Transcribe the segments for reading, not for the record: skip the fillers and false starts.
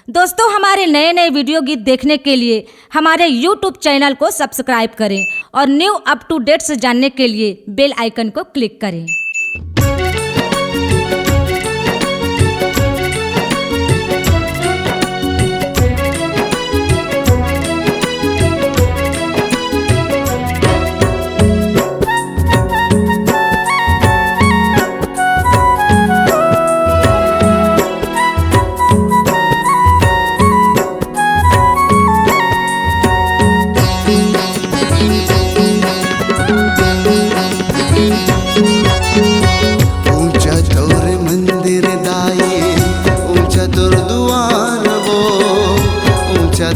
दोस्तों, हमारे नए नए वीडियो गीत देखने के लिए हमारे YouTube चैनल को सब्सक्राइब करें और न्यू अप टू डेट्स जानने के लिए बेल आइकन को क्लिक करें।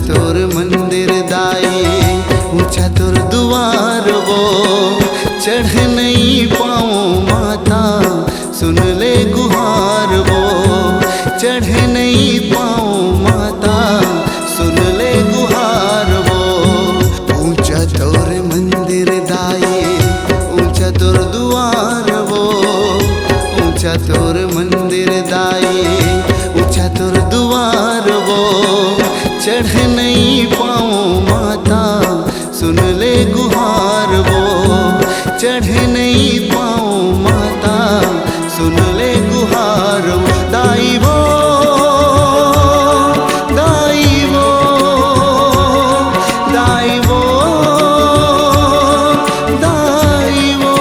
तोर मंदिर दाई ऊंचा तोर दुआर वो चढ़ नहीं पाऊँ माता सुन ले गुहार वो चढ़ नहीं पाऊँ माता सुन ले गुहार वो ऊंचा तोर मंदिर दाई ऊंचा तोर दुआर वो ऊंचा तोर मंदिर दाई ऊंचा तोर दुआर वो चढ़ नहीं पाऊँ माता सुन ले गुहार वो चढ़ नहीं पाऊँ माता सुन ले गुहार वो दाई वो दाई वो दाई वो दाई वो।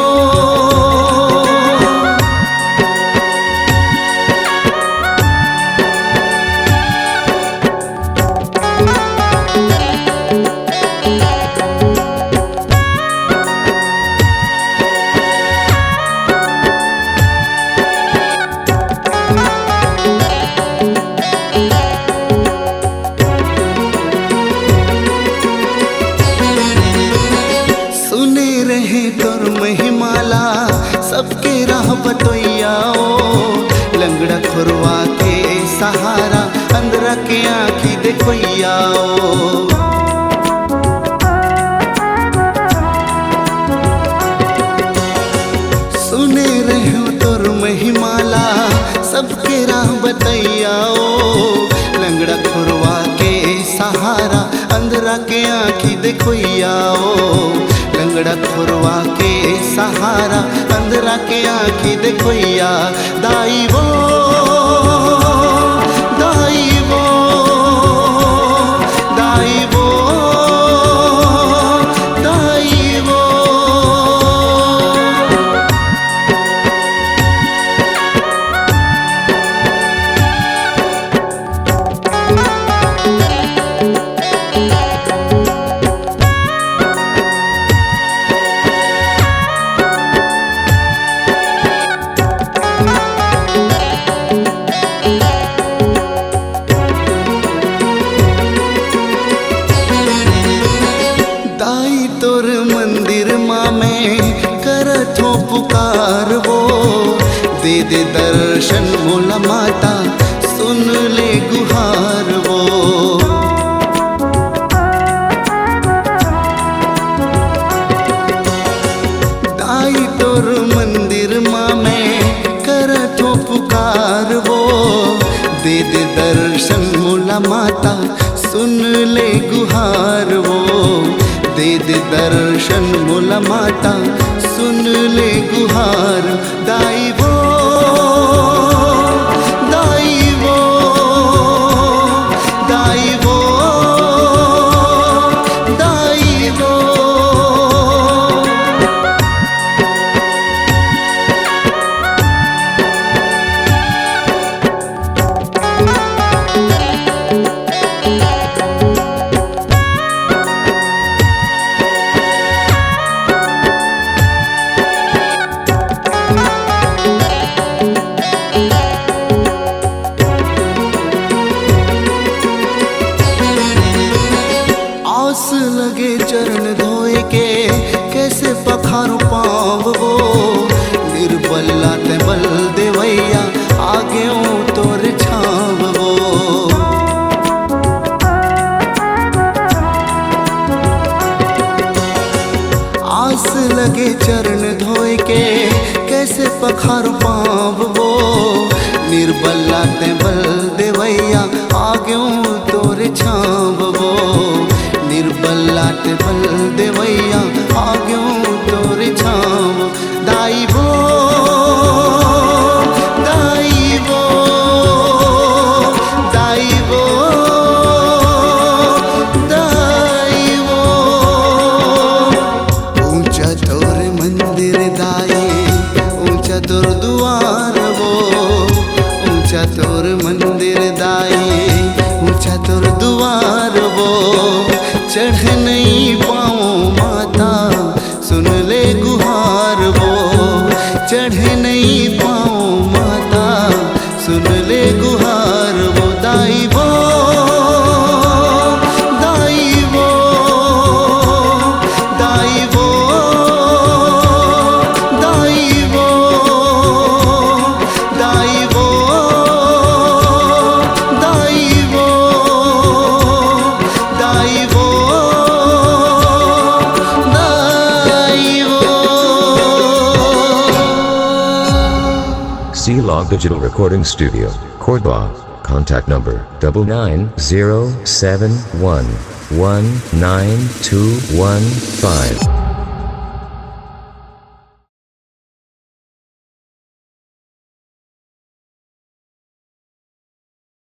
तोर महिमाला सबके राह बतैयाओ लंगड़ा खुरवा के सहारा अंदरा के आँखी देखैयाओ सुने रहे तोर महिमाला सबके राह बतैयाओ लंगड़ा खुरवा के सहारा अंदरा के आँखी देखैयाओ लंगड़ा खुरवा के सहारा अंदरा के आँखी देखैया दाई वो दाई वो दाई वो दाई वो। तोर मंदिर माँ में करथो पुकार वो दे दे दर्शन मोला माता सुन ले गुहार वो दाई तोर मंदिर माँ में करथो पुकार वो दे दे दर्शन मोला माता सुन ले गुहार वो दे दे दर्शन मोला माता सुन ले गुहार दाई वो दाई वो दाई वो दाई वो। लगे चरण धोए के कैसे पखारू पाँव वो निर्बला ते बल देवैया आगे तोर छाव वो आस लगे चरण धोए के कैसे पखारू पाँव वो निर्बला ते बल देवैया आगे तोर दुआर वो चढ़ नहीं पाऊँ माता सुन ले गुहार वो चढ़ नहीं पाऊँ माता सुन ले गुहार वो दाई वो दाई वो दाई वो दाई वो दाई वो दाई वो दाई वो दाई वो C-Log Digital Recording Studio, Cordoba. Contact number 99071192115.